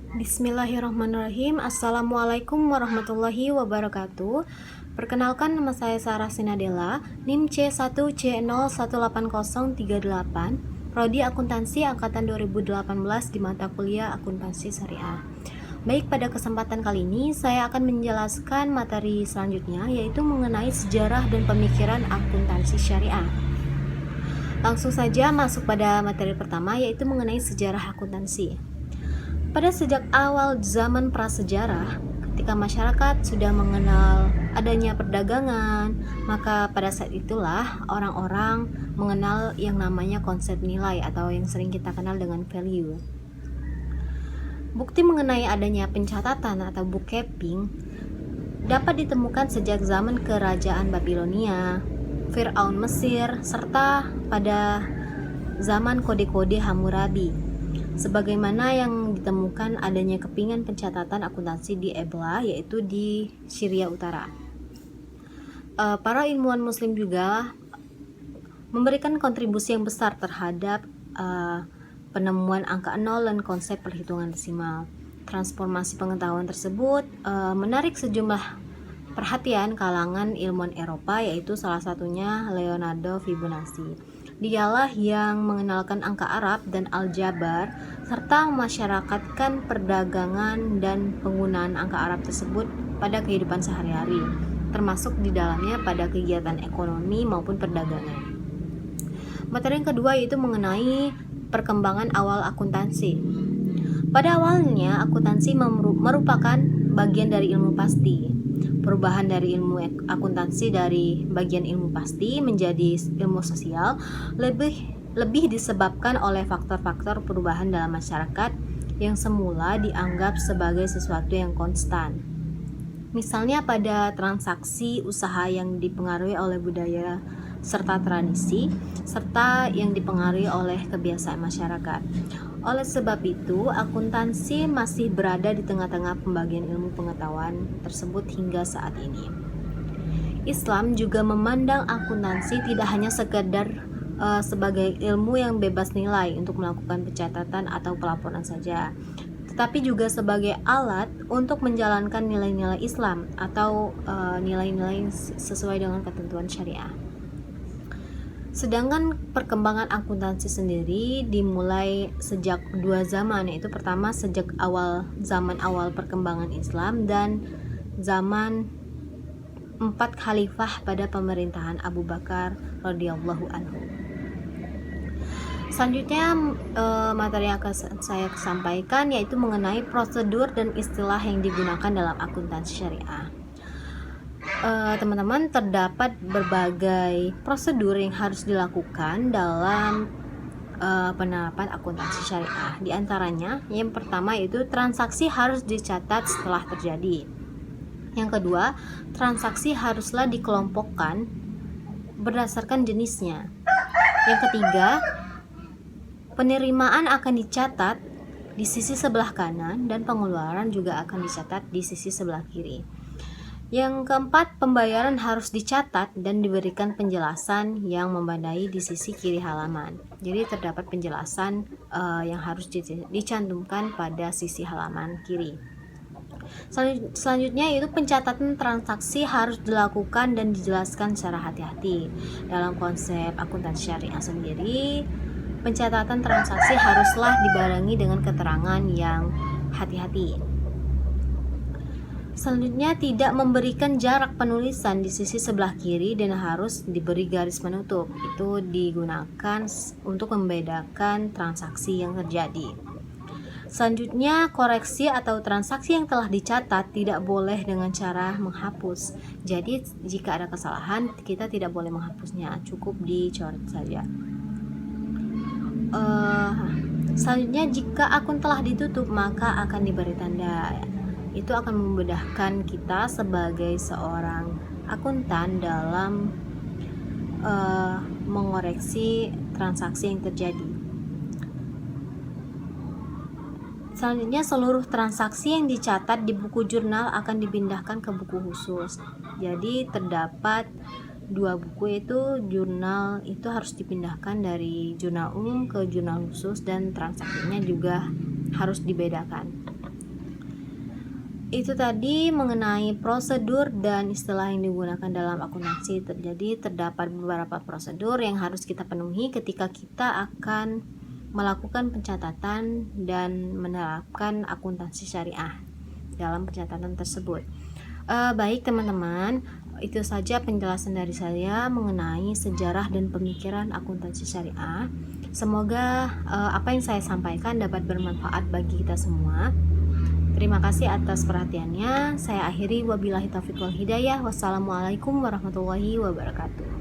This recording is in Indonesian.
Bismillahirrahmanirrahim. Assalamualaikum warahmatullahi wabarakatuh. Perkenalkan, nama saya Sarah Sinadela, NIM C1C018038, Prodi Akuntansi Angkatan 2018 di mata kuliah Akuntansi Syariah. Baik, pada kesempatan kali ini saya akan menjelaskan materi selanjutnya, yaitu mengenai sejarah dan pemikiran akuntansi syariah. Langsung saja masuk pada materi pertama, yaitu mengenai sejarah akuntansi. Pada sejak awal zaman prasejarah, ketika masyarakat sudah mengenal adanya perdagangan, maka pada saat itulah orang-orang mengenal yang namanya konsep nilai atau yang sering kita kenal dengan value. Bukti mengenai adanya pencatatan atau bookkeeping dapat ditemukan sejak zaman kerajaan Babilonia, Firaun Mesir, serta pada zaman kode-kode Hammurabi. Sebagaimana yang ditemukan adanya kepingan pencatatan akuntansi di Ebla, yaitu di Syria Utara. Para ilmuwan muslim juga memberikan kontribusi yang besar terhadap penemuan angka nol dan konsep perhitungan desimal. Transformasi pengetahuan tersebut menarik sejumlah perhatian kalangan ilmuwan Eropa, yaitu salah satunya Leonardo Fibonacci. Dialah yang mengenalkan angka Arab dan aljabar serta memasyarakatkan perdagangan dan penggunaan angka Arab tersebut pada kehidupan sehari-hari, termasuk di dalamnya pada kegiatan ekonomi maupun perdagangan. Materi yang kedua yaitu mengenai perkembangan awal akuntansi. Pada awalnya, akuntansi merupakan bagian dari ilmu pasti. Perubahan dari ilmu akuntansi dari bagian ilmu pasti menjadi ilmu sosial lebih disebabkan oleh faktor-faktor perubahan dalam masyarakat yang semula dianggap sebagai sesuatu yang konstan. Misalnya pada transaksi usaha yang dipengaruhi oleh budaya serta tradisi, serta yang dipengaruhi oleh kebiasaan masyarakat. Oleh sebab itu, akuntansi masih berada di tengah-tengah pembagian ilmu pengetahuan tersebut hingga saat ini. Islam juga memandang akuntansi tidak hanya sekedar sebagai ilmu yang bebas nilai untuk melakukan pencatatan atau pelaporan saja, tetapi juga sebagai alat untuk menjalankan nilai-nilai Islam atau nilai-nilai sesuai dengan ketentuan syariah. Sedangkan perkembangan akuntansi sendiri dimulai sejak dua zaman, yaitu pertama sejak zaman awal perkembangan Islam dan zaman 4 khalifah pada pemerintahan Abu Bakar radhiyallahu anhu. Selanjutnya materi yang akan saya sampaikan yaitu mengenai prosedur dan istilah yang digunakan dalam akuntansi syariah. Teman-teman, terdapat berbagai prosedur yang harus dilakukan dalam penerapan akuntansi syariah. Di antaranya, yang pertama yaitu transaksi harus dicatat setelah terjadi. Yang kedua, transaksi haruslah dikelompokkan berdasarkan jenisnya. Yang ketiga, penerimaan akan dicatat di sisi sebelah kanan dan pengeluaran juga akan dicatat di sisi sebelah kiri. Yang keempat, pembayaran harus dicatat dan diberikan penjelasan yang memadai di sisi kiri halaman. Jadi terdapat penjelasan yang harus dicantumkan pada sisi halaman kiri. Selanjutnya yaitu pencatatan transaksi harus dilakukan dan dijelaskan secara hati-hati. Dalam konsep akuntansi syariah sendiri, pencatatan transaksi haruslah dibarengi dengan keterangan yang hati-hati. Selanjutnya, tidak memberikan jarak penulisan di sisi sebelah kiri dan harus diberi garis penutup. Itu digunakan untuk membedakan transaksi yang terjadi. Selanjutnya, koreksi atau transaksi yang telah dicatat tidak boleh dengan cara menghapus. Jadi, jika ada kesalahan, kita tidak boleh menghapusnya, cukup dicoret saja. Selanjutnya, jika akun telah ditutup, maka akan diberi tanda. Itu akan memudahkan kita sebagai seorang akuntan dalam mengoreksi transaksi yang terjadi. Selanjutnya, seluruh transaksi yang dicatat di buku jurnal akan dipindahkan ke buku khusus. Jadi terdapat dua buku, yaitu jurnal itu harus dipindahkan dari jurnal umum ke jurnal khusus dan transaksinya juga harus dibedakan. Itu tadi mengenai prosedur dan istilah yang digunakan dalam akuntansi. Jadi terdapat beberapa prosedur yang harus kita penuhi ketika kita akan melakukan pencatatan dan menerapkan akuntansi syariah dalam pencatatan tersebut. Baik teman-teman, itu saja penjelasan dari saya mengenai sejarah dan pemikiran akuntansi syariah. Semoga apa yang saya sampaikan dapat bermanfaat bagi kita semua. Terima kasih atas perhatiannya. Saya akhiri, wabillahi taufiq wal hidayah. Wassalamualaikum warahmatullahi wabarakatuh.